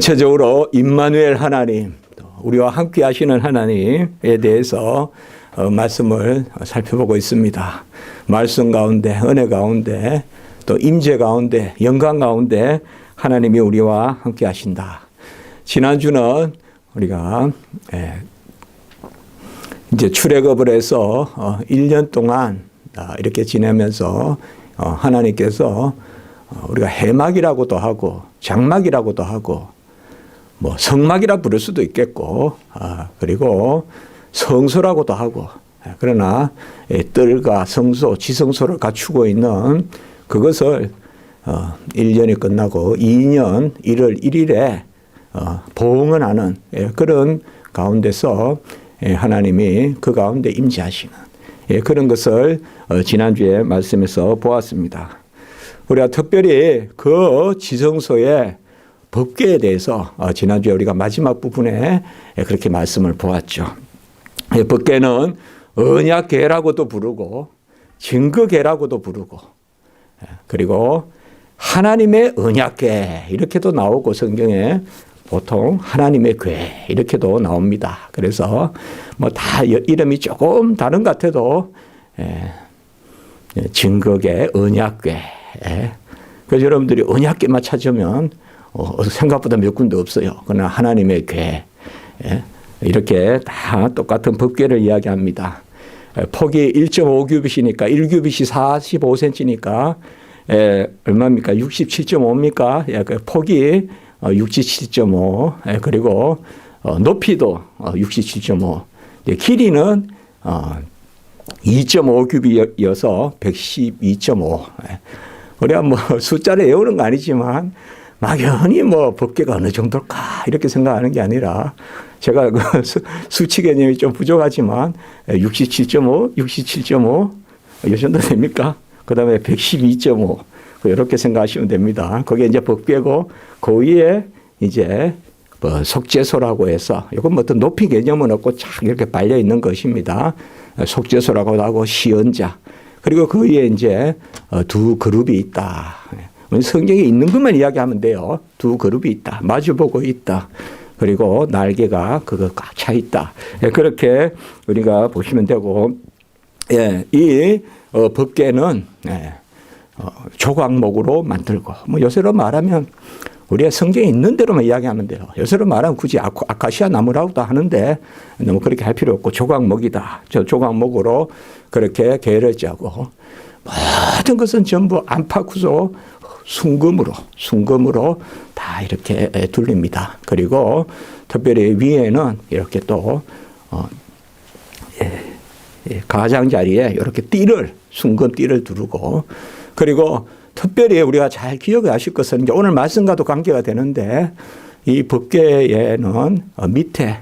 전체적으로 임마누엘 하나님, 우리와 함께 하시는 하나님에 대해서 말씀을 살펴보고 있습니다. 말씀 가운데, 은혜 가운데, 또 임재 가운데, 영광 가운데 하나님이 우리와 함께 하신다. 지난주는 우리가 이제 출애굽을 해서 1년 동안 이렇게 지내면서 하나님께서 우리가 해막이라고도 하고 장막이라고도 하고 뭐 성막이라 부를 수도 있겠고 그리고 성소라고도 하고 그러나 뜰과 성소, 지성소를 갖추고 있는 그것을 1년이 끝나고 2년 1월 1일에 보응을 하는 그런 가운데서 하나님이 그 가운데 임재하시는 그런 것을 지난주에 말씀에서 보았습니다. 우리가 특별히 그 지성소의 법궤에 대해서 지난주에 우리가 마지막 부분에 그렇게 말씀을 보았죠. 법궤는 언약궤라고도 부르고 증거궤라고도 부르고 그리고 하나님의 언약궤 이렇게도 나오고 성경에 보통 하나님의 궤 이렇게도 나옵니다. 그래서 뭐 다 이름이 조금 다른 것 같아도 증거궤, 언약궤. 그래서 여러분들이 언약궤만 찾으면 생각보다 몇 군데 없어요. 그러나 하나님의 궤 이렇게 다 똑같은 법궤를 이야기합니다. 폭이 1.5규빗이니까 1규빗이 45cm니까 얼마입니까? 67.5입니까? 폭이 67.5 그리고 높이도 67.5 길이는 2.5규빗이어서 112.5 우리가 뭐 숫자를 외우는 거 아니지만 막연히 뭐 법궤가 어느 정도일까 이렇게 생각하는 게 아니라 제가 그 수치 개념이 좀 부족하지만 67.5, 67.5 이 정도 됩니까? 그 다음에 112.5 이렇게 생각하시면 됩니다. 그게 이제 법궤고 그 위에 이제 뭐 속죄소라고 해서 이건 뭐 어떤 높이 개념은 없고 쫙 이렇게 발려 있는 것입니다. 속죄소라고도 하고 시언자 그리고 그 위에 이제 두 그룹이 있다. 성경에 있는 것만 이야기하면 돼요. 두 그룹이 있다. 마주보고 있다. 그리고 날개가 그거 꽉 차 있다. 그렇게 우리가 보시면 되고, 이 법궤는 조각목으로 만들고, 뭐 요새로 말하면 우리가 성경에 있는 대로만 이야기하면 돼요. 요새로 말하면 굳이 아카시아 나무라고도 하는데 너무 그렇게 할 필요 없고 조각목이다. 저 조각목으로 그렇게 궤를 짜고 모든 것은 전부 안팎구조 순금으로 다 이렇게 둘립니다. 그리고 특별히 위에는 이렇게 또 가장자리에 이렇게 순금 띠를 두르고 그리고 특별히 우리가 잘 기억하실 것은 이제 오늘 말씀과도 관계가 되는데 이 법궤에는 밑에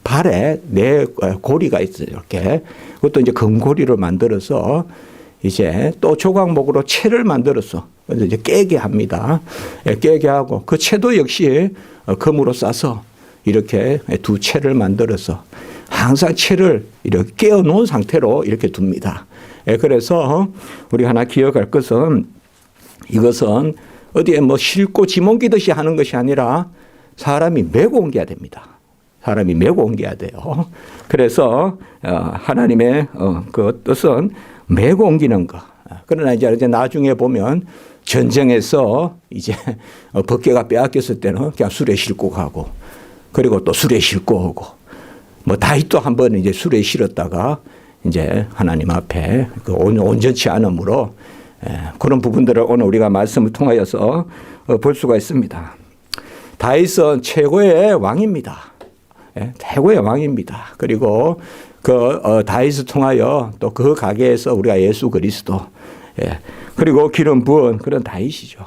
발에 네 고리가 있어요. 이렇게 그것도 이제 금고리로 만들어서 이제 또 조각목으로 채를 만들어서 이제 깨게 합니다. 깨게 하고 그 채도 역시 금으로 싸서 이렇게 두 채를 만들어서 항상 채를 이렇게 깨어 놓은 상태로 이렇게 둡니다. 그래서 우리 하나 기억할 것은 이것은 어디에 뭐 싣고 짐 옮기듯이 하는 것이 아니라 사람이 메고 옮겨야 됩니다. 사람이 메고 옮겨야 돼요. 그래서 하나님의 그 뜻은 메고 옮기는 것. 그러나 이제 나중에 보면 전쟁에서 이제 법궤가 빼앗겼을 때는 그냥 수레 싣고 가고 그리고 또 수레 싣고 오고 뭐 다윗도 한번 이제 수레 실었다가 이제 하나님 앞에 그 온전치 않음으로 그런 부분들을 오늘 우리가 말씀을 통하여서 볼 수가 있습니다. 다윗은 최고의 왕입니다. 최고의 왕입니다. 그리고 그 다윗을 통하여 또 그 가게에서 우리가 예수 그리스도 그리고 기름 부은 그런 다윗이죠.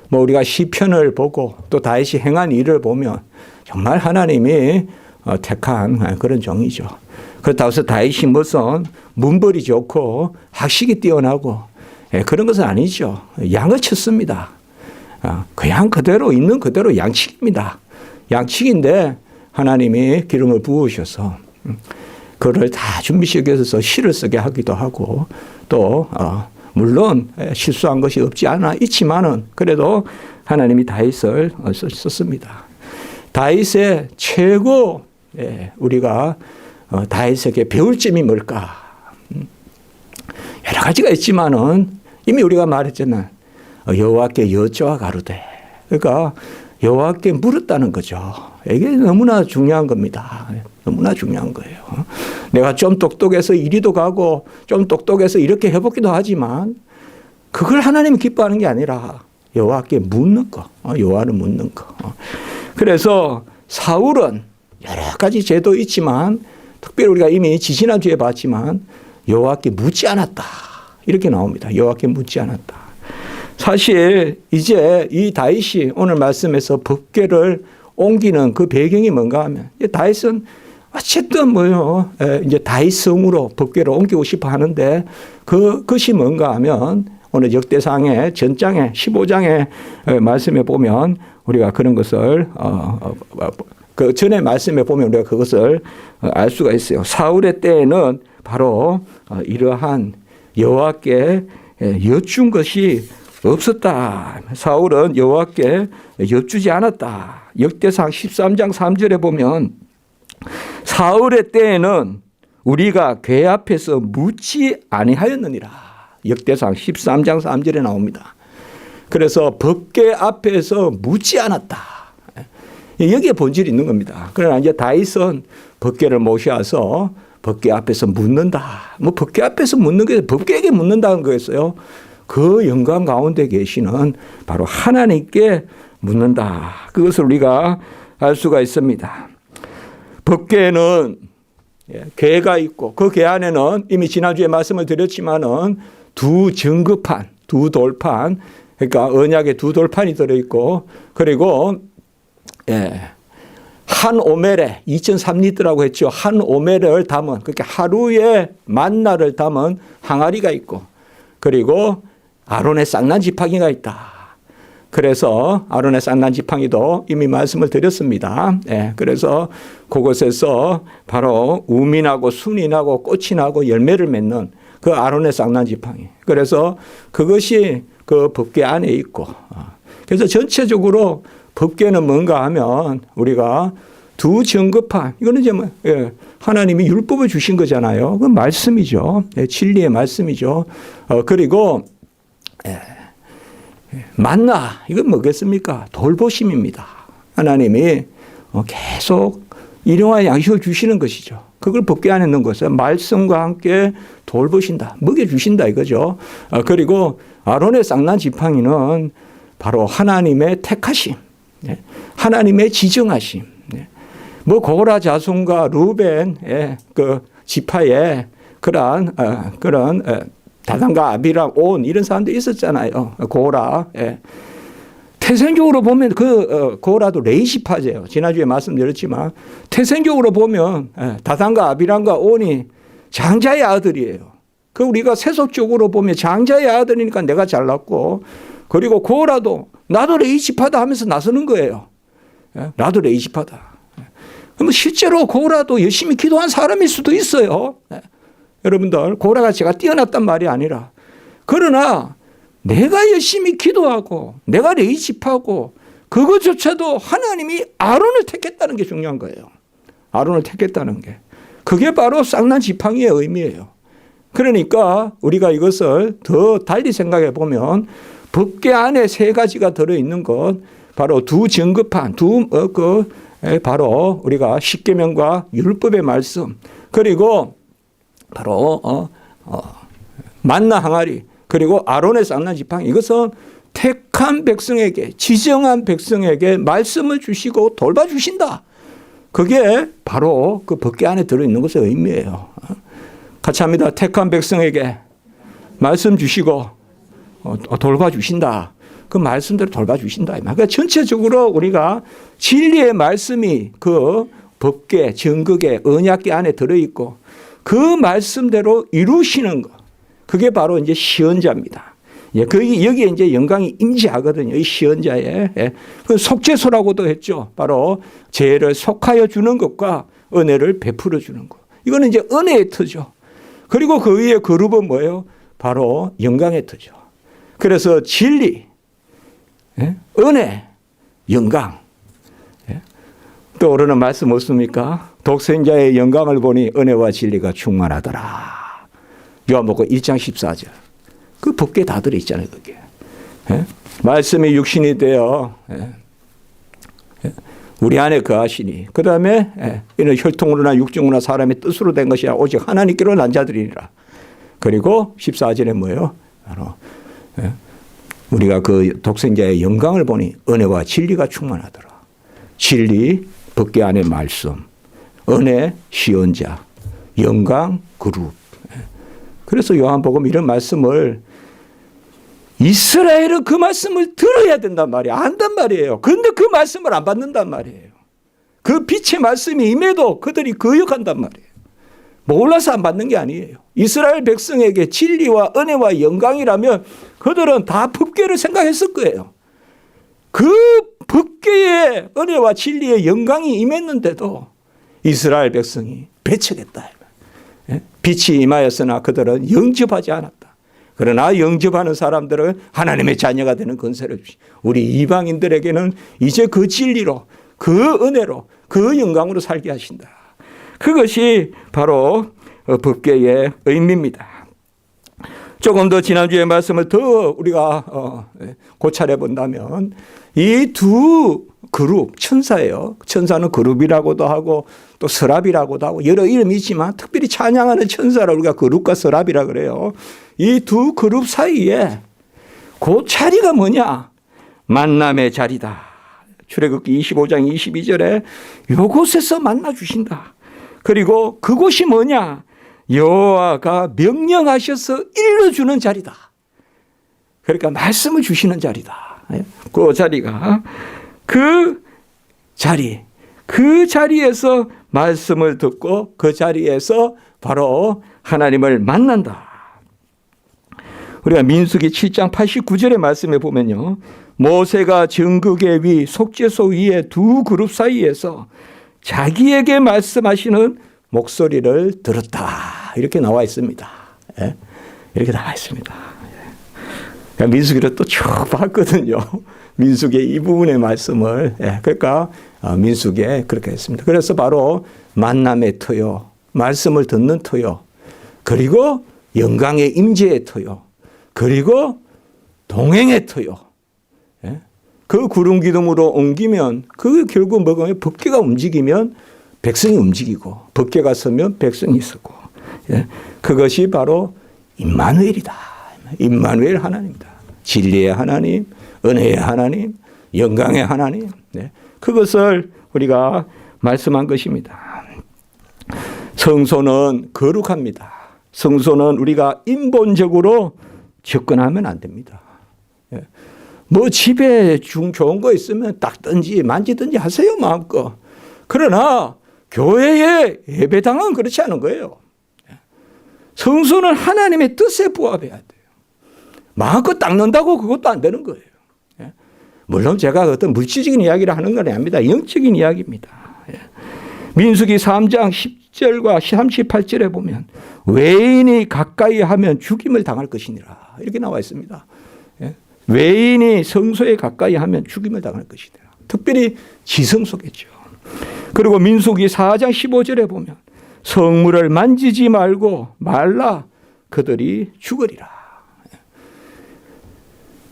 뭐 우리가 시편을 보고 또 다윗이 행한 일을 보면 정말 하나님이 택한 그런 종이죠. 그렇다고 해서 다윗이 무슨 문벌이 좋고 학식이 뛰어나고 그런 것은 아니죠. 양을 쳤습니다. 그냥 그대로 있는 그대로 양치기입니다. 양치기인데 하나님이 기름을 부으셔서 그를 다 준비시켜서 실을 쓰게 하기도 하고 또 물론 실수한 것이 없지 않아 있지만은 그래도 하나님이 다윗을 썼습니다. 다윗의 최고 우리가 다윗에게 배울 점이 뭘까? 여러 가지가 있지만은 이미 우리가 말했잖아. 여호와께 여쭤와 가로되. 그러니까 여호와께 물었다는 거죠. 이게 너무나 중요한 겁니다. 너무나 중요한 거예요. 내가 좀 똑똑해서 이리도 가고 좀 똑똑해서 이렇게 해보기도 하지만 그걸 하나님이 기뻐하는 게 아니라 여호와께 묻는 거. 여호와를 묻는 거. 그래서 사울은 여러 가지 죄도 있지만 특별히 우리가 이미 지지난주에 봤지만 여호와께 묻지 않았다. 이렇게 나옵니다. 여호와께 묻지 않았다. 사실 이제 이 다윗이 오늘 말씀에서 법궤를 옮기는 그 배경이 뭔가 하면 다윗은 어쨌든 뭐요 이제 다윗성으로 법궤를 옮기고 싶어 하는데 그것이 뭔가 하면 오늘 역대상의 전장에 15장의 말씀에 보면 우리가 그런 것을 그 전에 말씀에 보면 우리가 그것을 알 수가 있어요. 사울의 때에는 바로 이러한 여호와께 여쭌 것이 없었다. 사울은 여호와께 여쭈지 않았다. 역대상 13장 3절에 보면 사울의 때에는 우리가 궤 앞에서 묻지 아니하였느니라. 역대상 13장 3절에 나옵니다. 그래서 법궤 앞에서 묻지 않았다. 여기에 본질이 있는 겁니다. 그러나 이제 다윗은 법궤를 모셔서 법궤 앞에서 묻는다. 뭐 법궤 앞에서 묻는 게 법궤에게 묻는다는 거였어요. 그 영광 가운데 계시는 바로 하나님께 묻는다. 그것을 우리가 알 수가 있습니다. 법궤에는 궤가 있고 그 궤 안에는 이미 지난주에 말씀을 드렸지만은 두 증거판, 두 돌판, 그러니까 언약의 두 돌판이 들어있고 그리고 한 오멜에 2.3리터라고 했죠. 한 오멜을 담은 그렇게 하루에 만나를 담은 항아리가 있고 그리고 아론의 쌍난 지팡이가 있다. 그래서 아론의 쌍난 지팡이도 이미 말씀을 드렸습니다. 그래서 그곳에서 바로 우미 나고 순이 나고 꽃이 나고 열매를 맺는 그 아론의 쌍난 지팡이. 그래서 그것이 그 법궤 안에 있고 그래서 전체적으로 법궤는 뭔가 하면 우리가 두 증거판 이거는 이제 하나님이 율법을 주신 거잖아요. 그 말씀이죠. 진리의 말씀이죠. 그리고 만나 이건 뭐겠습니까? 돌보심입니다. 하나님이 계속 일용할 양식을 주시는 것이죠. 그걸 법궤 안에 넣는 것은 말씀과 함께 돌보신다. 먹여주신다 이거죠. 그리고 아론의 쌍난 지팡이는 바로 하나님의 택하심, 하나님의 지정하심. 뭐 고라 자손과 루벤의 그 지파에 그런 다단과 아비람, 온 이런 사람들이 있었잖아요. 고라. 태생적으로 보면 그 고라도 레이시파제요. 지난주에 말씀드렸지만 태생적으로 보면 다단과 아비람과 온이 장자의 아들이에요. 그 우리가 세속적으로 보면 장자의 아들이니까 내가 잘났고 그리고 고라도 나도 레이시파다 하면서 나서는 거예요. 나도 레이시파다. 그럼 실제로 고라도 열심히 기도한 사람일 수도 있어요. 여러분들 고라가 제가 뛰어났단 말이 아니라 그러나 내가 열심히 기도하고 내가 레이십하고 그것조차도 하나님이 아론을 택했다는 게 중요한 거예요. 아론을 택했다는 게. 그게 바로 쌍난 지팡이의 의미예요. 그러니까 우리가 이것을 더 달리 생각해 보면 법궤 안에 세 가지가 들어있는 것 바로 두 증거판 바로 우리가 십계명과 율법의 말씀 그리고 바로 만나 항아리 그리고 아론의 쌍난 지팡이 이것은 택한 백성에게 지정한 백성에게 말씀을 주시고 돌봐주신다. 그게 바로 그 법궤 안에 들어있는 것의 의미예요. 같이 합니다. 택한 백성에게 말씀 주시고 돌봐주신다. 그 말씀대로 돌봐주신다. 그러니까 전체적으로 우리가 진리의 말씀이 그 법궤, 증거궤, 언약궤 안에 들어있고 그 말씀대로 이루시는 것. 그게 바로 이제 시언자입니다. 여기에 이제 영광이 임재하거든요. 이 시언자에. 그 속죄소라고도 했죠. 바로 죄를 속하여 주는 것과 은혜를 베풀어 주는 것. 이거는 이제 은혜의 터죠. 그리고 그 위에 그룹은 뭐예요? 바로 영광의 터죠. 그래서 진리, 은혜, 영광. 떠오르는 말씀 없습니까? 독생자의 영광을 보니 은혜와 진리가 충만하더라. 요한복음 1장 14절. 그 법궤 다 들어있잖아요, 그게. 예? 말씀이 육신이 되어 우리 안에 거하시니 그 다음에 이는 혈통으로나 육정으로나 사람의 뜻으로 된 것이 아니라 오직 하나님께로 난 자들이니라. 그리고 14절에 뭐예요? 바로 우리가 그 독생자의 영광을 보니 은혜와 진리가 충만하더라. 진리, 법궤 안의 말씀, 은혜, 시언자, 영광, 그룹. 그래서 요한복음 이런 말씀을 이스라엘은 그 말씀을 들어야 된단 말이에요. 안단 말이에요. 그런데 그 말씀을 안 받는단 말이에요. 그 빛의 말씀이 임해도 그들이 거역한단 말이에요. 몰라서 안 받는 게 아니에요. 이스라엘 백성에게 진리와 은혜와 영광이라면 그들은 다 법궤를 생각했을 거예요. 그 법궤의 은혜와 진리의 영광이 임했는데도 이스라엘 백성이 배척했다. 빛이 임하였으나 그들은 영접하지 않았다. 그러나 영접하는 사람들은 하나님의 자녀가 되는 권세를 주시. 우리 이방인들에게는 이제 그 진리로, 그 은혜로, 그 영광으로 살게 하신다. 그것이 바로 법궤의 의미입니다. 조금 더 지난주의 말씀을 더 우리가 고찰해 본다면 이 두 그룹, 천사예요. 천사는 그룹이라고도 하고 또 서랍이라고도 하고 여러 이름이 있지만 특별히 찬양하는 천사를 우리가 그룹과 서랍이라 그래요. 이 두 그룹 사이에 그 자리가 뭐냐? 만남의 자리다. 출애굽기 25장 22절에 이곳에서 만나 주신다. 그리고 그곳이 뭐냐? 여호와가 명령하셔서 일러주는 자리다. 그러니까 말씀을 주시는 자리다. 그 자리가 그 자리에서 말씀을 듣고 그 자리에서 바로 하나님을 만난다. 우리가 민수기 7장 89절의 말씀에 보면요. 모세가 정극의 위 속죄소 위에 두 그룹 사이에서 자기에게 말씀하시는 목소리를 들었다. 이렇게 나와 있습니다. 이렇게 나와 있습니다. 민수기를 또 쭉 봤거든요. 민수기의 이 부분의 말씀을. 그러니까 민수기에 그렇게 했습니다. 그래서 바로 만남의 터요, 말씀을 듣는 터요, 그리고 영광의 임재의 터요, 그리고 동행의 터요. 그 구름 기둥으로 옮기면 그 결국 뭐가 법궤가 움직이면 백성이 움직이고 법궤가 서면 백성이 서고 그것이 바로 임마누엘이다. 임마누엘 하나님이다. 진리의 하나님, 은혜의 하나님, 영광의 하나님. 그것을 우리가 말씀한 것입니다. 성소는 거룩합니다. 성소는 우리가 인본적으로 접근하면 안 됩니다. 뭐 집에 좋은 거 있으면 닦든지 만지든지 하세요, 마음껏. 그러나 교회의 예배당은 그렇지 않은 거예요. 성소는 하나님의 뜻에 부합해야 돼요. 마음껏 닦는다고 그것도 안 되는 거예요. 물론 제가 어떤 물질적인 이야기를 하는 건 아닙니다. 영적인 이야기입니다. 민수기 3장 10절과 38절에 보면 외인이 가까이 하면 죽임을 당할 것이니라. 이렇게 나와 있습니다. 외인이 성소에 가까이 하면 죽임을 당할 것이다. 특별히 지성소겠죠. 그리고 민수기 4장 15절에 보면 성물을 만지지 말라 그들이 죽으리라.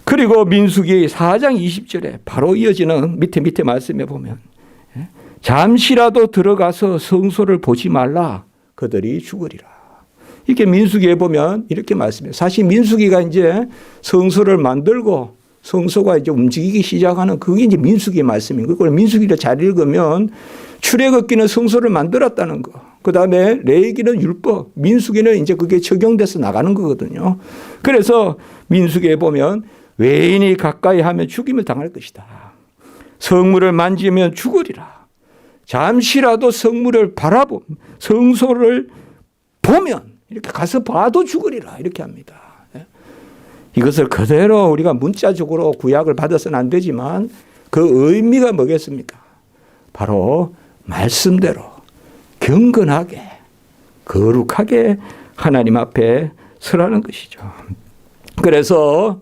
그리고 민수기 4장 20절에 바로 이어지는 밑에 말씀에 보면 잠시라도 들어가서 성소를 보지 말라 그들이 죽으리라. 이렇게 민수기에 보면 이렇게 말씀해요. 사실 민수기가 이제 성소를 만들고 성소가 이제 움직이기 시작하는 그게 이제 민수기의 말씀인 거예요. 그걸 민수기를 잘 읽으면 출애굽기는 성소를 만들었다는 거. 그 다음에 레위기는 율법, 민수기는 이제 그게 적용돼서 나가는 거거든요. 그래서 민수기에 보면 외인이 가까이 하면 죽임을 당할 것이다. 성물을 만지면 죽으리라. 잠시라도 성물을 성소를 보면 이렇게 가서 봐도 죽으리라. 이렇게 합니다. 이것을 그대로 우리가 문자적으로 구약을 받아서는 안 되지만 그 의미가 뭐겠습니까? 바로 말씀대로 경건하게 거룩하게 하나님 앞에 서라는 것이죠. 그래서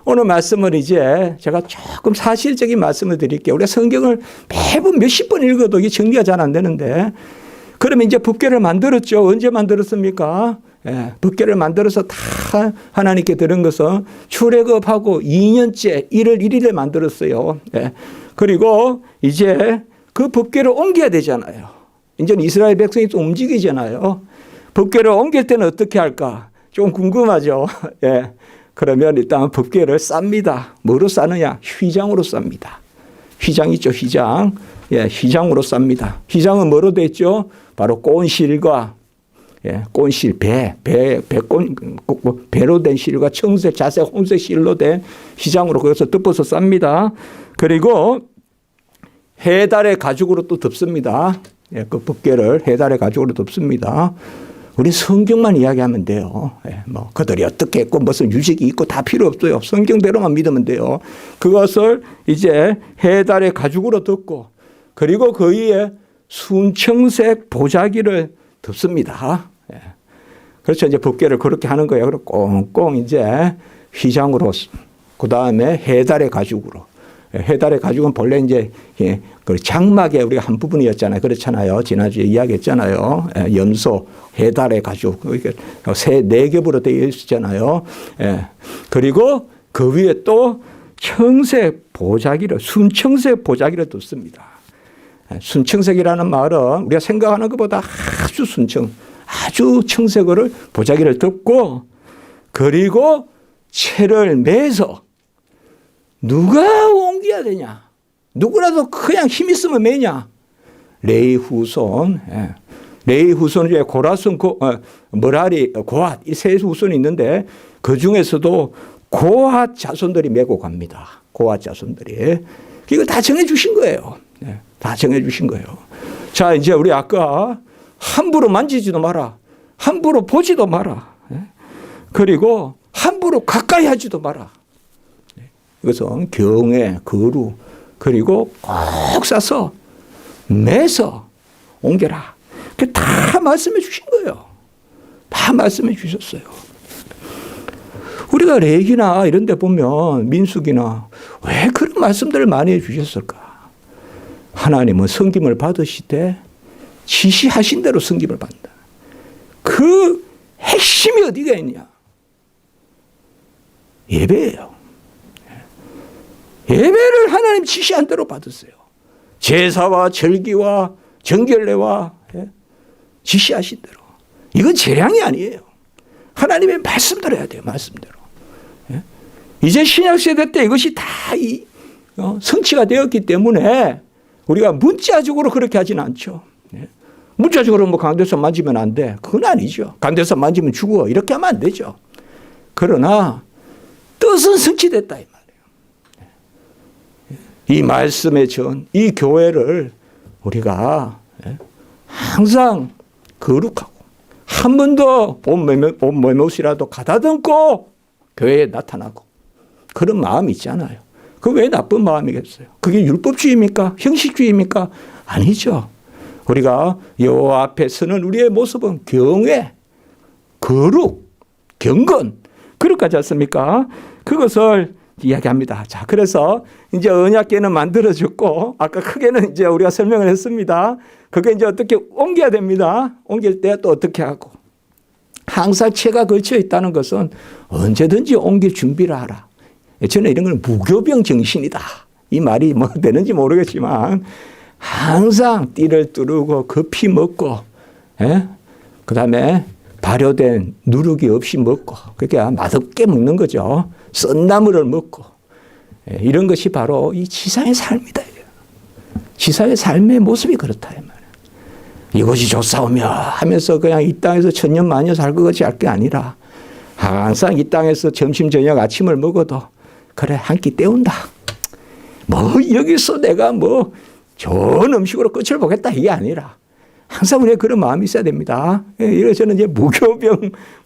오늘 말씀은 이제 제가 조금 사실적인 말씀을 드릴게요. 우리가 성경을 매번 몇십 번 읽어도 이게 정리가 잘 안 되는데, 그러면 이제 법궤를 만들었죠. 언제 만들었습니까? 예, 법궤를 만들어서 다 하나님께 드린 것은 출애굽하고 2년째 1월 1일에 만들었어요. 예. 그리고 이제 그 법궤를 옮겨야 되잖아요. 이제 이스라엘 백성이 또 움직이잖아요. 법궤를 옮길 때는 어떻게 할까? 좀 궁금하죠. 예. 그러면 일단 법궤를 쌉니다. 뭐로 싸느냐? 휘장으로 쌉니다. 휘장 있죠, 휘장. 예, 휘장으로 쌉니다. 휘장은 뭐로 돼 있죠? 바로 꼰실과, 예, 꼰실, 배로 된 실과 청색, 자색, 홍색 실로 된 휘장으로 거기서 덮어서 쌉니다. 그리고 해달의 가죽으로 또 덮습니다. 예, 그 법궤를 해달의 가죽으로 덮습니다. 우리 성경만 이야기하면 돼요. 예, 뭐 그들이 어떻게 했고 무슨 유식이 있고 다 필요 없어요. 성경대로만 믿으면 돼요. 그것을 이제 해달의 가죽으로 덮고, 그리고 그 위에 순청색 보자기를 덮습니다. 예. 그렇죠. 이제 법궤를 그렇게 하는 거예요. 그리고 꽁꽁 이제 휘장으로, 그 다음에 해달의 가죽으로. 해달의 가죽은 본래 이제 그 장막의 우리가 한 부분이었잖아요. 그렇잖아요. 지난주에 이야기했잖아요. 염소, 해달의 가죽. 새 4겹으로 되어 있었잖아요. 그리고 그 위에 또 청색 보자기를, 순청색 보자기를 뒀습니다. 순청색이라는 말은 우리가 생각하는 것보다 아주 아주 청색을 보자기를 덮고, 그리고 채를 매서 누가 옮겨야 되냐? 누구라도 그냥 힘 있으면 매냐? 레위 후손. 레위 후손 중에 고라손, 머라리, 고핫 이 세 후손이 있는데 그 중에서도 고핫 자손들이 메고 갑니다. 고핫 자손들이. 이거 다 정해 주신 거예요. 다 정해 주신 거예요. 자, 이제 우리 아까 함부로 만지지도 마라. 함부로 보지도 마라. 그리고 함부로 가까이 하지도 마라. 이것은 경외, 거룩, 그리고 꼭 싸서 매서 옮겨라. 다 말씀해 주신 거예요. 다 말씀해 주셨어요. 우리가 레위기나 이런 데 보면 민수기나 왜 그런 말씀들을 많이 해 주셨을까? 하나님은 섬김을 받으시되 지시하신 대로 섬김을 받는다. 그 핵심이 어디가 있냐? 예배예요. 예배를 하나님 지시한 대로 받으세요. 제사와 절기와 정결례와 지시하신 대로. 이건 재량이 아니에요. 하나님의 말씀대로 해야 돼요. 말씀대로. 이제 신약세대 때 이것이 다 성취가 되었기 때문에 우리가 문자적으로 그렇게 하지는 않죠. 문자적으로 뭐 강대상 만지면 안 돼. 그건 아니죠. 강대상 만지면 죽어. 이렇게 하면 안 되죠. 그러나 뜻은 성취됐다 이 말이에요. 이 말씀의 전, 이 교회를 우리가 항상 거룩하고 한 번도 옷매못이라도 가다듬고 교회에 나타나고 그런 마음이 있잖아요. 그게 왜 나쁜 마음이겠어요? 그게 율법주의입니까? 형식주의입니까? 아니죠. 우리가 여호와 앞에 서는 우리의 모습은 경외, 거룩, 경건, 그릇까지 않습니까? 그것을 이야기합니다. 자, 그래서 이제 언약궤는 만들어졌고, 아까 크게는 이제 우리가 설명을 했습니다. 그게 이제 어떻게 옮겨야 됩니다. 옮길 때 또 어떻게 하고. 항상 채가 걸쳐 있다는 것은 언제든지 옮길 준비를 하라. 저는 이런 건 무교병 정신이다. 이 말이 뭐 되는지 모르겠지만, 항상 띠를 뚫고 급히 먹고, 그 다음에 발효된 누룩이 없이 먹고, 그러니까 맛없게 먹는 거죠. 썬 나물을 먹고, 이런 것이 바로 이 지상의 삶이다. 지상의 삶의 모습이 그렇다. 이것이 좋사오며 하면서 그냥 이 땅에서 천년만년 살 것 같이 할 게 아니라 항상 이 땅에서 점심, 저녁, 아침을 먹어도 그래, 한 끼 때운다. 뭐 여기서 내가 뭐 좋은 음식으로 끝을 보겠다 이게 아니라 항상 우리의 그런 마음이 있어야 됩니다. 이래서 저는 이제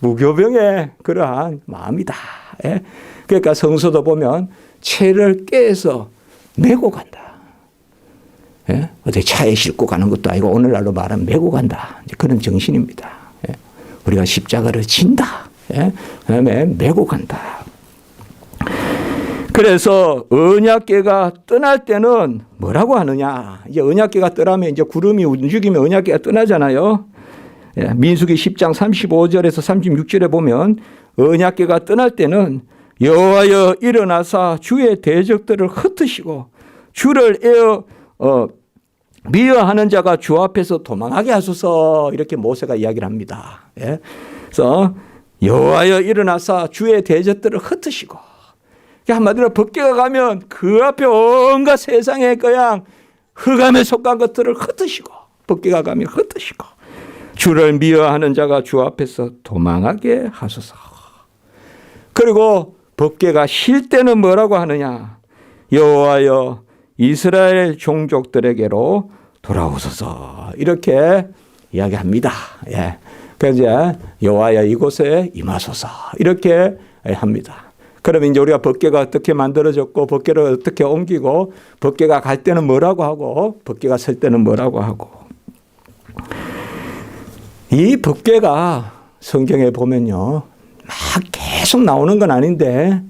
무교병의 그러한 마음이다. 그러니까 성서도 보면 채를 깨서 메고 간다. 어디 차에 싣고 가는 것도 아니고 오늘날로 말하면 메고 간다. 이제 그런 정신입니다. 우리가 십자가를 진다. 그다음에 메고 간다. 그래서 언약궤가 떠날 때는 뭐라고 하느냐. 이제 언약궤가 떠나면 이제 구름이 움직이면 언약궤가 떠나잖아요. 예, 민수기 10장 35절에서 36절에 보면 언약궤가 떠날 때는 여호와여 일어나사 주의 대적들을 흩으시고 주를 미워하는 자가 주 앞에서 도망하게 하소서, 이렇게 모세가 이야기를 합니다. 예. 그래서 여호와여 일어나사 주의 대적들을 흩으시고, 한마디로 법궤가 가면 그 앞에 온갖 세상의 그냥 흑암에 속한 것들을 흩으시고, 법궤가 가면 흩으시고 주를 미워하는 자가 주 앞에서 도망하게 하소서. 그리고 법궤가 쉴 때는 뭐라고 하느냐. 여호와여 이스라엘 종족들에게로 돌아오소서, 이렇게 이야기합니다. 예. 그래서 이제 여호와여 이곳에 임하소서, 이렇게 합니다. 그러면 이제 우리가 법궤가 어떻게 만들어졌고 법궤를 어떻게 옮기고 법궤가 갈 때는 뭐라고 하고 법궤가 설 때는 뭐라고 하고. 이 법궤가 성경에 보면요 막 계속 나오는 건 아닌데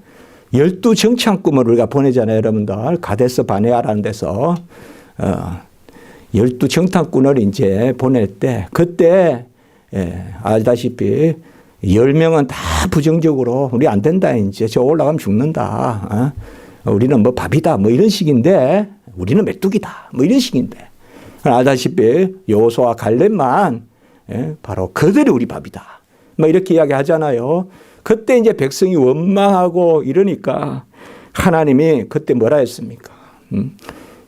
12정창꾼을 우리가 보내잖아요. 여러분들 가데스 바네아라는 데서 12정탐꾼을 이제 보낼 때 그때 알다시피 10명은 다 부정적으로 우리 안 된다, 이제 저 올라가면 죽는다, 우리는 뭐 밥이다, 뭐 이런 식인데, 우리는 메뚜기다, 뭐 이런 식인데, 알다시피 여호수아와 갈렙만 바로 그들이 우리 밥이다, 뭐 이렇게 이야기하잖아요. 그때 이제 백성이 원망하고 이러니까 하나님이 그때 뭐라 했습니까?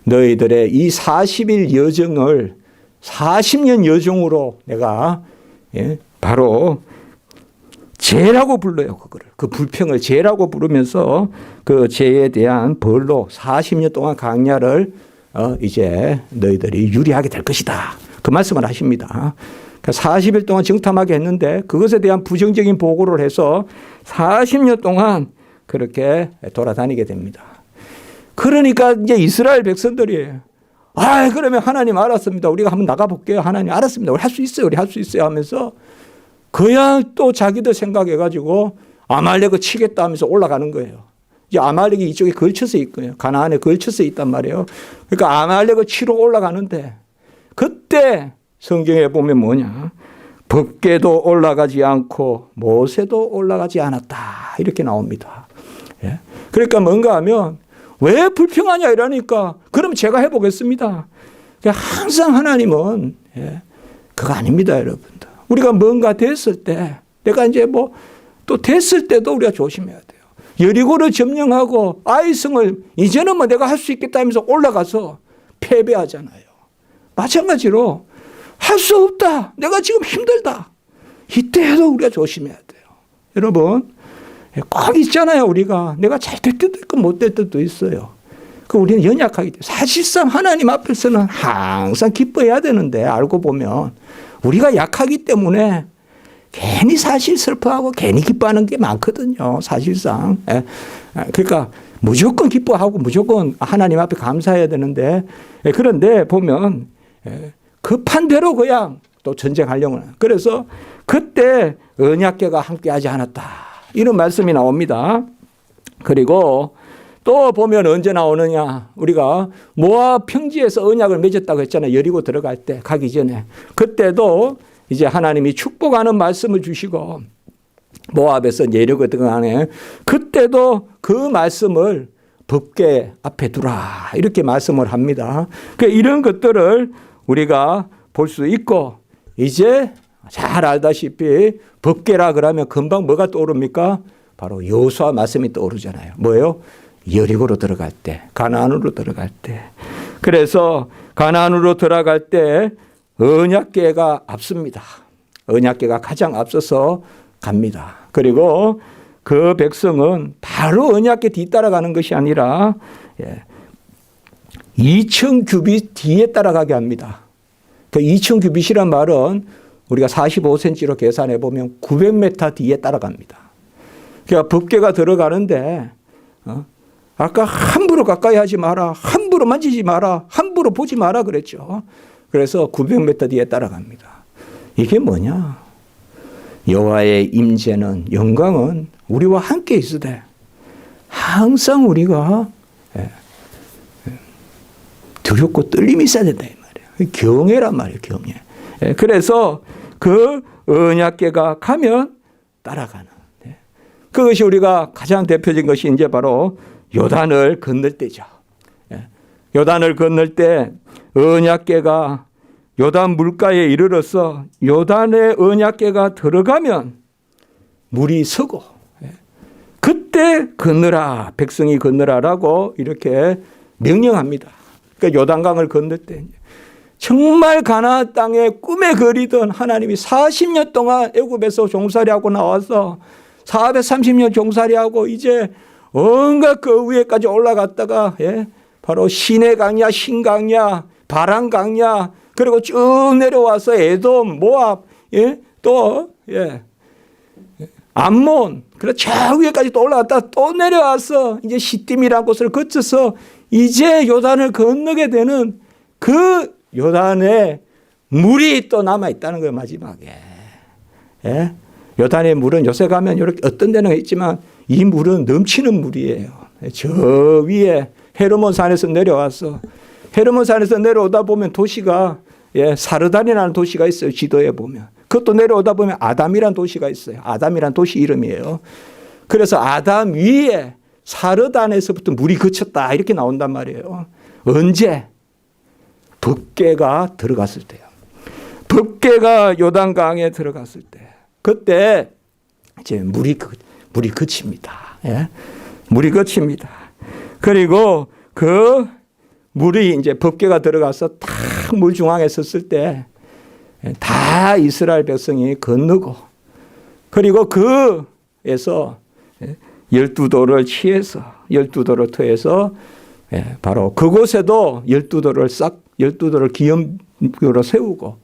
너희들의 이 40일 여정을 40년 여정으로 내가 바로 죄라고 불러요. 그거를. 그 불평을 죄라고 부르면서 그 죄에 대한 벌로 40년 동안 강야를 이제 너희들이 유리하게 될 것이다, 그 말씀을 하십니다. 40일 동안 정탐하게 했는데 그것에 대한 부정적인 보고를 해서 40년 동안 그렇게 돌아다니게 됩니다. 그러니까 이제 이스라엘 백성들이 그러면 하나님 알았습니다, 우리가 한번 나가볼게요. 하나님 알았습니다, 우리 할 수 있어요, 우리 할 수 있어요 하면서 그냥 또 자기들 생각해가지고 아말렉을 치겠다 하면서 올라가는 거예요. 이제 아말렉이 이쪽에 걸쳐서 있고요, 가나안에 걸쳐서 있단 말이에요. 그러니까 아말렉을 치러 올라가는데 그때 성경에 보면 뭐냐, 법궤도 올라가지 않고 모세도 올라가지 않았다, 이렇게 나옵니다. 예? 그러니까 뭔가 하면 왜 불평하냐 이러니까 그럼 제가 해보겠습니다. 항상 하나님은 그거 아닙니다, 여러분들. 우리가 뭔가 됐을 때, 내가 이제 뭐 또 됐을 때도 우리가 조심해야 돼요. 여리고를 점령하고 아이성을 이제는 뭐 내가 할 수 있겠다 하면서 올라가서 패배하잖아요. 마찬가지로 할 수 없다, 내가 지금 힘들다, 이때도 우리가 조심해야 돼요. 여러분 꼭 있잖아요. 우리가 내가 잘 될 때도 있고 못 될 때도 있어요. 그 우리는 연약하기 때문에 사실상 하나님 앞에서는 항상 기뻐해야 되는데 알고 보면 우리가 약하기 때문에 괜히 사실 슬퍼하고 괜히 기뻐하는 게 많거든요, 사실상. 그러니까 무조건 기뻐하고 무조건 하나님 앞에 감사해야 되는데, 그런데 보면 급한 대로 그냥 또 전쟁하려고 하는. 그래서 그때 언약궤가 함께하지 않았다, 이런 말씀이 나옵니다. 그리고 또 보면 언제 나오느냐, 우리가 모압 평지에서 언약을 맺었다고 했잖아요. 여리고 들어갈 때, 가기 전에. 그때도 이제 하나님이 축복하는 말씀을 주시고 모압에서 여리고 들어가네, 그때도 그 말씀을 법궤 앞에 두라, 이렇게 말씀을 합니다. 그러니까 이런 것들을 우리가 볼 수 있고, 이제 잘 알다시피 법궤라 그러면 금방 뭐가 떠오릅니까? 바로 여호수아 말씀이 떠오르잖아요. 뭐예요? 여리고로 들어갈 때, 가나안으로 들어갈 때. 그래서 가나안으로 들어갈 때 언약궤가 앞섭니다. 언약궤가 가장 앞서서 갑니다. 그리고 그 백성은 바로 언약궤 뒤따라가는 것이 아니라 2,000 규빗 뒤에 따라가게 합니다. 그 2,000 규빗이란 말은 우리가 45cm로 계산해 보면 900m 뒤에 따라갑니다. 그러니까 법궤가 들어가는데 아까 함부로 가까이 하지 마라, 함부로 만지지 마라, 함부로 보지 마라 그랬죠. 그래서 900m 뒤에 따라갑니다. 이게 뭐냐? 여호와의 임재는, 영광은 우리와 함께 있으되 항상 우리가 두렵고 떨림이 있어야 된다 이 말이에요. 경외란 말이에요. 경외. 그래서 그 언약궤가 가면 따라가는. 그것이 우리가 가장 대표적인 것이 이제 바로 요단을 건널 때죠. 요단을 건널 때 언약궤가 요단 물가에 이르러서 요단의 언약궤가 들어가면 물이 서고 그때 건너라 백성이 건너라라고 이렇게 명령합니다. 그러니까 요단강을 건널 때 정말 가나안 땅에 꿈에 그리던 하나님이 40년 동안 애굽에서 종살이하고 나와서 430년 종살이하고 이제 온갖 그 위에까지 올라갔다가 바로 시내 강야, 신강야, 바란 강야 그리고 쭉 내려와서 에돔, 모압, 또 암몬, 그리고 저 위에까지 또 올라갔다 또 내려와서 이제 시딤이라는 곳을 거쳐서 이제 요단을 건너게 되는 그 요단에 물이 또 남아 있다는 거예요 마지막에. 요단의 물은 요새 가면 이렇게 어떤 데는 있지만 이 물은 넘치는 물이에요. 저 위에 헤르몬 산에서 내려와서 헤르몬 산에서 내려오다 보면 도시가 사르단이라는 도시가 있어요. 지도에 보면. 그것도 내려오다 보면 아담이라는 도시가 있어요. 아담이라는 도시 이름이에요. 그래서 아담 위에 사르단에서부터 물이 그쳤다 이렇게 나온단 말이에요. 언제? 법궤가 들어갔을 때요. 법궤가 요단강에 들어갔을 때. 그때 이제 물이 그칩니다. 물이 그칩니다. 그리고 그 물이 이제 법궤가 들어가서 딱 물 중앙에 섰을 때 다 이스라엘 백성이 건너고 그리고 그에서 12돌을 취해서 12돌을 터해서 바로 그곳에도 12돌을 기념으로 세우고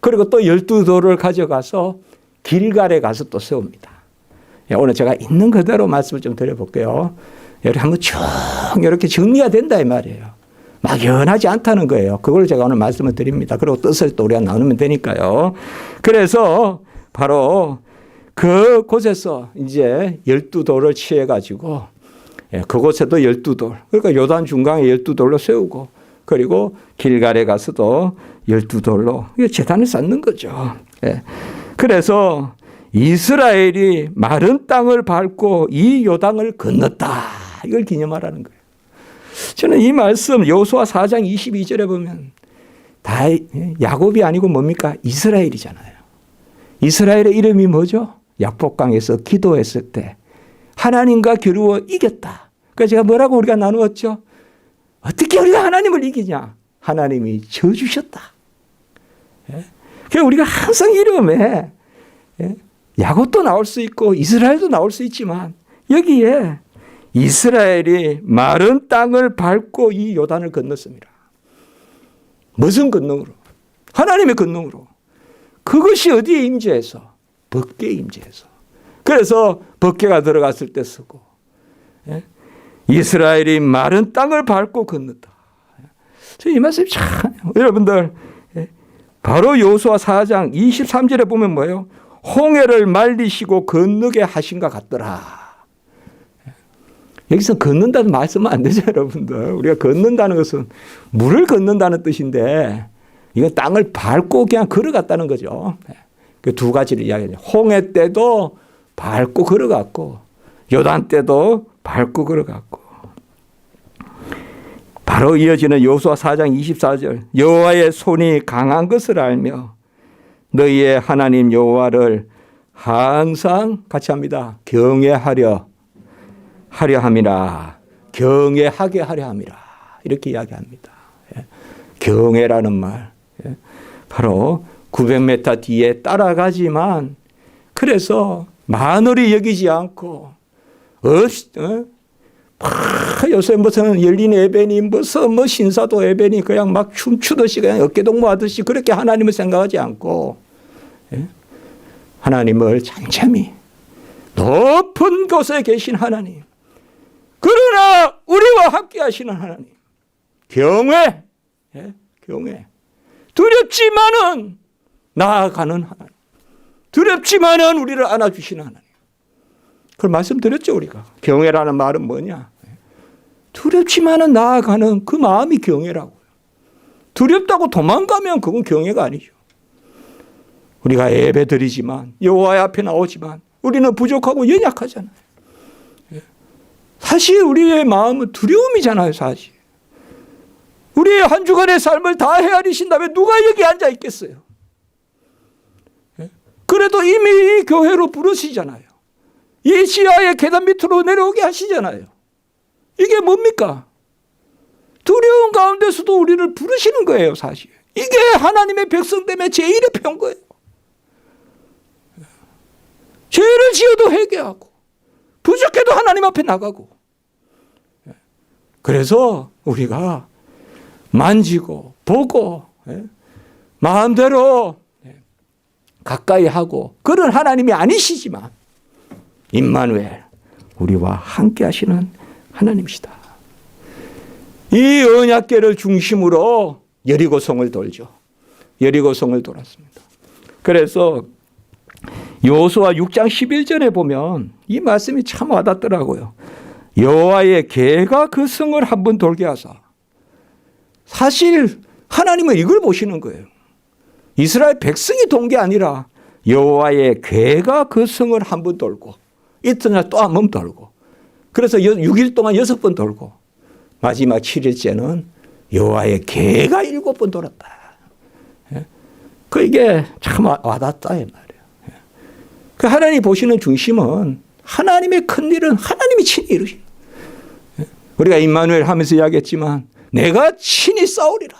그리고 또 12돌을 가져가서 길갈에 가서 또 세웁니다. 오늘 제가 있는 그대로 말씀을 좀 드려볼게요. 여기 한번 쭉 이렇게 정리가 된다 이 말이에요. 막연하지 않다는 거예요. 그걸 제가 오늘 말씀을 드립니다. 그리고 뜻을 또 우리가 나누면 되니까요. 그래서 바로 그곳에서 이제 12돌을 취해가지고 그곳에도 12돌 그러니까 요단 중강에 12돌로 세우고 그리고 길갈에 가서도 12돌로 제단을 쌓는 거죠. 그래서 이스라엘이 마른 땅을 밟고 이 요단을 건넜다. 이걸 기념하라는 거예요. 저는 이 말씀 여호수아 4장 22절에 보면 다 야곱이 아니고 뭡니까? 이스라엘이잖아요. 이스라엘의 이름이 뭐죠? 약복강에서 기도했을 때 하나님과 겨루어 이겼다. 그러니까 제가 뭐라고 우리가 나누었죠? 어떻게 우리가 하나님을 이기냐? 하나님이 져주셨다. 그러니까 우리가 항상 이름에 야곱도 나올 수 있고 이스라엘도 나올 수 있지만 여기에 이스라엘이 마른 땅을 밟고 이 요단을 건넜습니다. 무슨 권능으로? 하나님의 권능으로. 그것이 어디에 임재해서? 법궤에 임재해서. 그래서 법궤가 들어갔을 때 쓰고 이스라엘이 마른 땅을 밟고 건넜다. 이 말씀이 참 여러분들 바로 여호수아 4장 23절에 보면 뭐예요? 홍해를 말리시고 건너게 하신 것 같더라. 여기서 건넌다는 말씀은 안 되죠, 여러분들. 우리가 건넌다는 것은 물을 건넌다는 뜻인데 이건 땅을 밟고 그냥 걸어갔다는 거죠. 그 두 가지를 이야기해요. 홍해 때도 밟고 걸어갔고 요단 때도 밟고 걸어갔고 바로 이어지는 여호수아 4장 24절 여호와의 손이 강한 것을 알며 너희의 하나님 여호와를 항상 같이 합니다. 경외하려 함이라. 경외하게 하려 함이라. 이렇게 이야기합니다. 경외라는 말. 바로 900m 뒤에 따라가지만 그래서 마늘이 여기지 않고 요새 무슨 열린 에벤이 무슨 신사도 에벤이 그냥 막 춤추듯이 그냥 어깨동무하듯이 그렇게 하나님을 생각하지 않고 하나님을 잠잠히 높은 곳에 계신 하나님 그러나 우리와 함께 하시는 하나님 경외 두렵지만은 나아가는 하나님 두렵지만은 우리를 안아주시는 하나님 그걸 말씀드렸죠, 우리가. 경외라는 말은 뭐냐? 두렵지만은 나아가는 그 마음이 경외라고요. 두렵다고 도망가면 그건 경외가 아니죠. 우리가 예배드리지만, 여호와의 앞에 나오지만 우리는 부족하고 연약하잖아요. 사실 우리의 마음은 두려움이잖아요, 사실. 우리의 한 주간의 삶을 다 헤아리신다면 누가 여기 앉아 있겠어요? 그래도 이미 교회로 부르시잖아요. 이 지하의 계단 밑으로 내려오게 하시잖아요. 이게 뭡니까? 두려운 가운데서도 우리를 부르시는 거예요, 사실. 이게 하나님의 백성 때문에 제일의 편 거예요. 죄를 지어도 회개하고 부족해도 하나님 앞에 나가고. 그래서 우리가 만지고 보고 마음대로 가까이 하고 그런 하나님이 아니시지만 임마누엘, 우리와 함께 하시는 하나님이시다. 이 언약궤를 중심으로 여리고성을 돌죠. 여리고성을 돌았습니다. 그래서 여호수아 6장 11절에 보면 이 말씀이 참 와닿더라고요. 여호와의 궤가 그 성을 한번 돌게 하사. 사실 하나님은 이걸 보시는 거예요. 이스라엘 백성이 돈 게 아니라 여호와의 궤가 그 성을 한번 돌고 이튿날 또 한 번 돌고, 그래서 6일 동안 6번 돌고 마지막 7일째는 여호와의 궤가 7번 돌았다. 이게 참 와닿다 이 말이에요. 그 하나님이 보시는 중심은 하나님의 큰 일은 하나님이 친히 이루시는. 우리가 임마누엘 하면서 이야기했지만 내가 친히 싸우리라.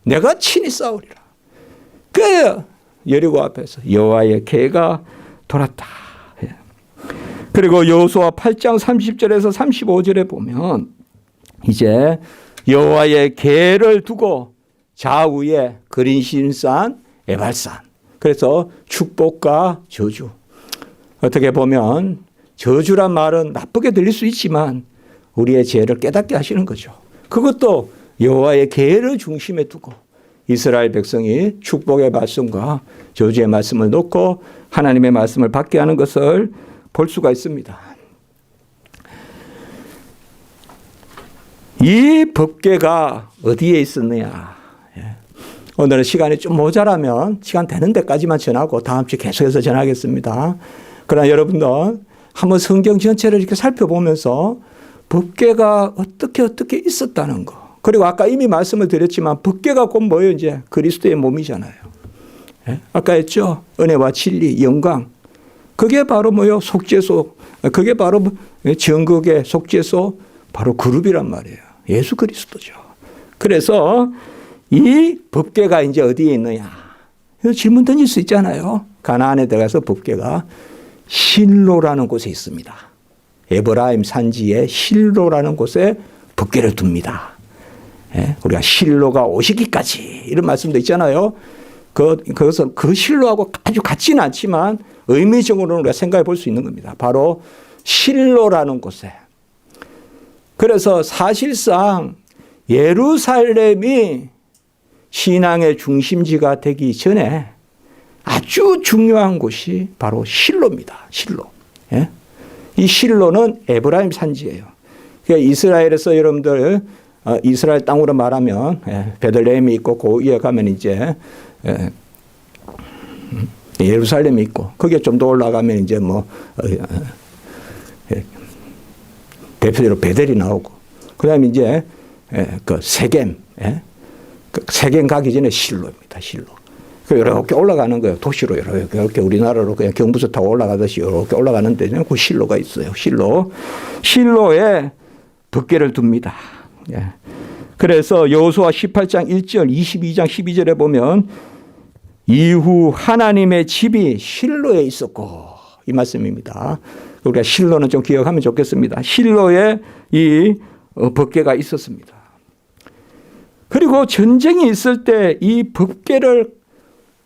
내가 친히 싸우리라. 그 여리고 앞에서 여호와의 궤가 돌았다. 그리고 여호수아 8장 30절에서 35절에 보면 이제 여호와의 궤를 두고 좌우에 그린신산, 에발산. 그래서 축복과 저주. 어떻게 보면 저주란 말은 나쁘게 들릴 수 있지만 우리의 죄를 깨닫게 하시는 거죠. 그것도 여호와의 궤를 중심에 두고 이스라엘 백성이 축복의 말씀과 저주의 말씀을 놓고 하나님의 말씀을 받게 하는 것을 볼 수가 있습니다. 이 법궤가 어디에 있었느냐. 오늘은 시간이 좀 모자라면 시간 되는 데까지만 전하고 다음 주에 계속해서 전하겠습니다. 그러나 여러분들 한번 성경 전체를 이렇게 살펴보면서 법궤가 어떻게 있었다는 거. 그리고 아까 이미 말씀을 드렸지만 법궤가 곧 뭐예요? 이제 그리스도의 몸이잖아요. 아까 했죠? 은혜와 진리, 영광. 그게 바로 뭐예요? 속죄소. 그게 바로 정극의 속죄소, 바로 그룹이란 말이에요. 예수 그리스도죠. 그래서 이 법궤가 이제 어디에 있느냐? 질문 던질 수 있잖아요. 가나안에 들어가서 법궤가 실로라는 곳에 있습니다. 에브라임 산지에 실로라는 곳에 법궤를 둡니다. 우리가 실로가 오시기까지 이런 말씀도 있잖아요. 그것은 그 실로하고 아주 같지는 않지만 의미적으로는 우리가 생각해 볼 수 있는 겁니다. 바로 실로라는 곳에. 그래서 사실상 예루살렘이 신앙의 중심지가 되기 전에 아주 중요한 곳이 바로 실로입니다. 실로. 이 실로는 에브라임 산지예요. 그러니까 이스라엘에서 여러분들 이스라엘 땅으로 말하면 베들레헴이 있고 그 위에 가면 이제 예루살렘이 있고 거기에 좀 더 올라가면 이제 뭐 대표적으로 베델이 나오고 그다음에 이제 그 세겜, 그 세겜 가기 전에 실로입니다. 실로. 이렇게 올라가는 거예요. 도시로 이렇게 우리나라로 그냥 경부선 타고 올라가듯이 이렇게 올라가는데 그 실로가 있어요. 실로에 법궤를 둡니다. 그래서 여호수아 18장 1절, 22장 12절에 보면 이후 하나님의 집이 실로에 있었고 이 말씀입니다. 우리가 실로는 좀 기억하면 좋겠습니다. 실로에 이 법궤가 있었습니다. 그리고 전쟁이 있을 때 이 법궤를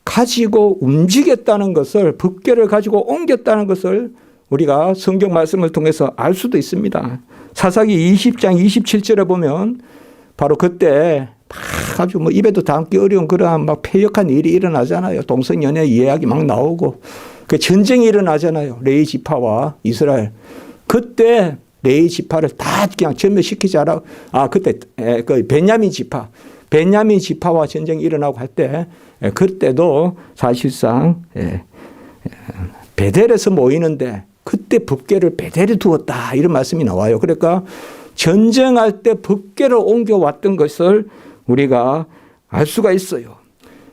가지고 움직였다는 것을, 법궤를 가지고 옮겼다는 것을 우리가 성경 말씀을 통해서 알 수도 있습니다. 사사기 20장 27절에 보면 바로 그때 막 아주 뭐 입에도 담기 어려운 그러한 막 패역한 일이 일어나잖아요. 동성연애 이야기 막 나오고 그 전쟁이 일어나잖아요. 레위 지파와 이스라엘. 그때 레위 지파를 다 그냥 전멸시키자라고. 그때 그 베냐민 지파와 전쟁이 일어나고 할 때, 그때도 사실상 베델에서 모이는데 그때 법궤를 베델에 두었다, 이런 말씀이 나와요. 그러니까 전쟁할 때 법궤를 옮겨왔던 것을 우리가 알 수가 있어요.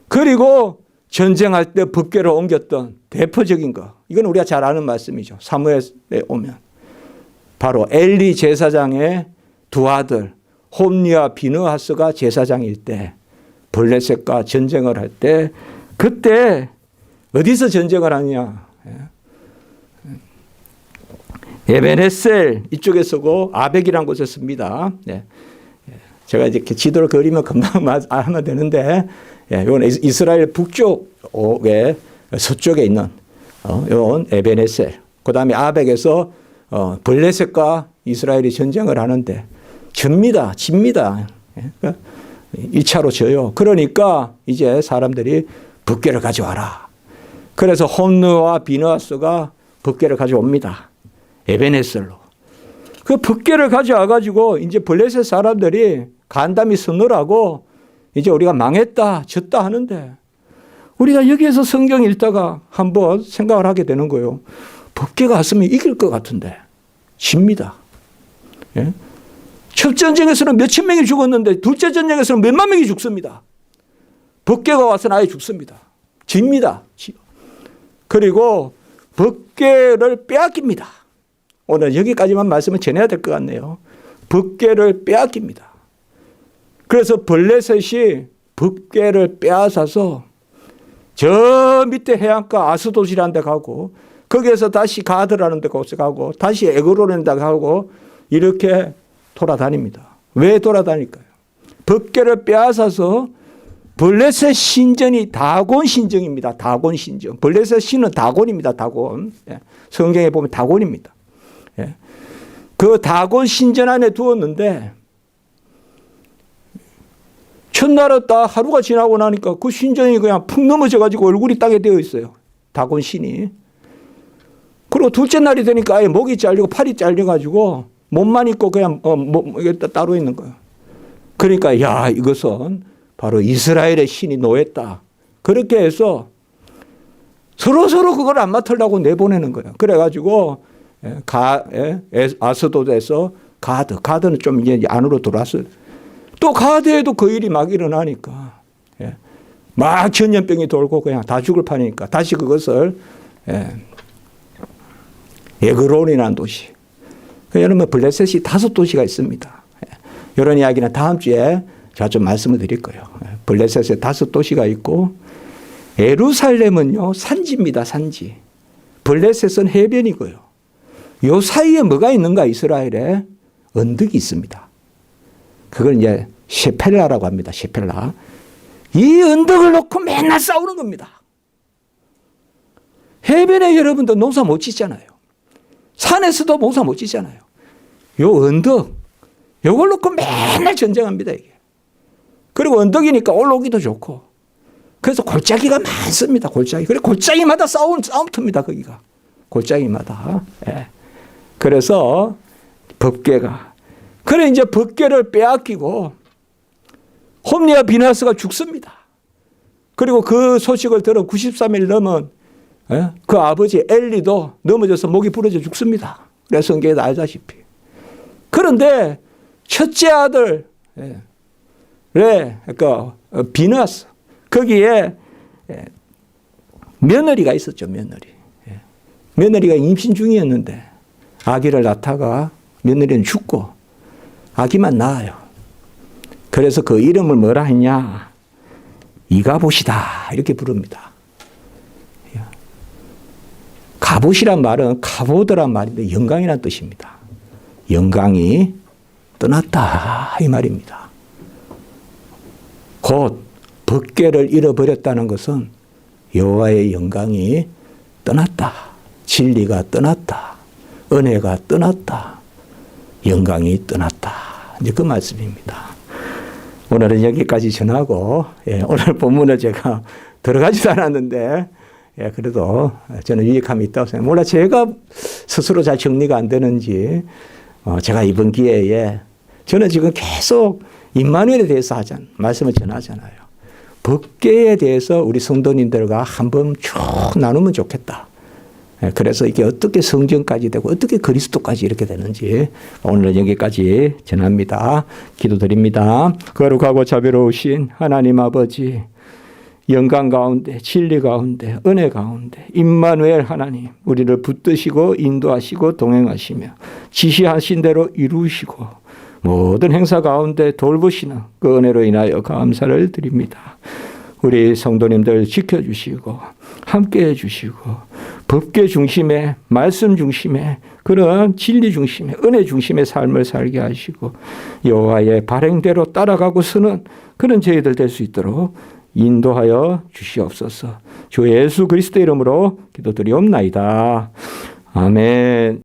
그리고 전쟁할 때 법궤를 옮겼던 대표적인 거, 이건 우리가 잘 아는 말씀이죠. 사무엘에 오면 바로 엘리 제사장의 두 아들 홈리와 비느하스가 제사장일 때 블레셋과 전쟁을 할 때, 그때 어디서 전쟁을 하냐? 에벤에셀 이쪽에 쓰고 아벡이라는 곳에 씁니다. 제가 이렇게 지도를 그리면 금방 하면 되는데, 이건 이스라엘 북쪽에 서쪽에 있는 이건 에벤에셀. 그 다음에 아벡에서 블레셋과 이스라엘이 전쟁을 하는데 집니다. 1차로 져요. 그러니까 이제 사람들이 법궤를 가져와라. 그래서 홈느와 비느하스가 법궤를 가져옵니다. 에벤에셀로. 그 법궤를 가져와가지고 이제 블레셋 사람들이 간담이 서느라고 이제 우리가 망했다, 졌다 하는데, 우리가 여기에서 성경 읽다가 한번 생각을 하게 되는 거예요. 법궤가 왔으면 이길 것 같은데 집니다. 첫 전쟁에서는 몇천 명이 죽었는데 둘째 전쟁에서는 몇만 명이 죽습니다. 법궤가 와서는 아예 죽습니다. 집니다. 그리고 법궤를 빼앗깁니다. 오늘 여기까지만 말씀을 전해야 될 것 같네요. 법궤를 빼앗깁니다. 그래서 블레셋이 법궤를 빼앗아서 저 밑에 해안가 아스돗이라는 데 가고, 거기에서 다시 가드라는 데 가고, 다시 에그론이라는 데 가고, 이렇게 돌아다닙니다. 왜 돌아다닐까요? 법궤를 빼앗아서 블레셋 신전이 다곤 신전입니다. 다곤 신전. 블레셋 신은 다곤입니다. 다곤. 성경에 보면 다곤입니다. 그 다곤 신전 안에 두었는데, 첫날에 딱 하루가 지나고 나니까 그 신전이 그냥 푹 넘어져 가지고 얼굴이 땅에 되어 있어요. 다곤 신이. 그리고 둘째 날이 되니까 아예 목이 잘리고 팔이 잘려 가지고 몸만 있고 그냥 이게 따로 있는 거예요. 그러니까 야, 이것은 바로 이스라엘의 신이 노했다. 그렇게 해서 서로 그걸 안 맡으려고 내보내는 거예요. 그래 가지고 아스돗에서 가드는 좀 이제 안으로 들어왔어요. 또 가드에도 그 일이 막 일어나니까 막 전염병이 돌고 그냥 다 죽을 판이니까 다시 그것을 에그론이라는 도시. 여러분, 블레셋이 5도시가 있습니다. 이런 이야기는 다음 주에 제가 좀 말씀을 드릴 거예요. 블레셋에 5도시가 있고, 예루살렘은요 산지입니다. 산지. 블레셋은 해변이고요. 요 사이에 뭐가 있는가? 이스라엘에 언덕이 있습니다. 그걸 이제 셰펠라라고 합니다. 셰펠라. 이 언덕을 놓고 맨날 싸우는 겁니다. 해변에 여러분도 농사 못 짓잖아요. 산에서도 농사 못 짓잖아요. 요 언덕, 요걸 놓고 맨날 전쟁합니다, 이게. 그리고 언덕이니까 올라오기도 좋고. 그래서 골짜기가 많습니다, 골짜기. 그리고 골짜기마다 싸움터입니다, 거기가. 골짜기마다. 그래서 법궤가. 그래, 이제 법궤를 빼앗기고 홈리와 비느하스가 죽습니다. 그리고 그 소식을 들은 93일 넘은 그 아버지 엘리도 넘어져서 목이 부러져 죽습니다. 그래서 성경에 나오다시피. 그런데 첫째 아들, 그러니까 비느하스, 거기에 며느리가 있었죠, 며느리. 며느리가 임신 중이었는데 아기를 낳다가 며느리는 죽고 아기만 낳아요. 그래서 그 이름을 뭐라 했냐? 이가봇이다, 이렇게 부릅니다. 가봇이란 말은 가보드란 말인데 영광이라는 뜻입니다. 영광이 떠났다, 이 말입니다. 곧 법궤를 잃어버렸다는 것은 여호와의 영광이 떠났다, 진리가 떠났다, 은혜가 떠났다, 영광이 떠났다, 이제 그 말씀입니다. 오늘은 여기까지 전하고, 오늘 본문을 제가 들어가지도 않았는데 예, 그래도 저는 유익함이 있다고 생각합니다. 몰라 제가 스스로 잘 정리가 안 되는지 제가 이번 기회에 저는 지금 계속 임마누엘에 대해서 말씀을 전하잖아요. 법궤에 대해서 우리 성도님들과 한번 쭉 나누면 좋겠다. 그래서 이게 어떻게 성전까지 되고 어떻게 그리스도까지 이렇게 되는지 오늘은 여기까지 전합니다. 기도드립니다. 거룩하고 자비로우신 하나님 아버지, 영광 가운데 진리 가운데 은혜 가운데 임마누엘 하나님, 우리를 붙드시고 인도하시고 동행하시며 지시하신 대로 이루시고 모든 행사 가운데 돌보시는 그 은혜로 인하여 감사를 드립니다. 우리 성도님들 지켜주시고 함께해 주시고 법궤 중심의 말씀 중심의 그런 진리 중심의 은혜 중심의 삶을 살게 하시고 여호와의 발행대로 따라가고서는 그런 저희들 될 수 있도록 인도하여 주시옵소서. 주 예수 그리스도 이름으로 기도드리옵나이다. 아멘.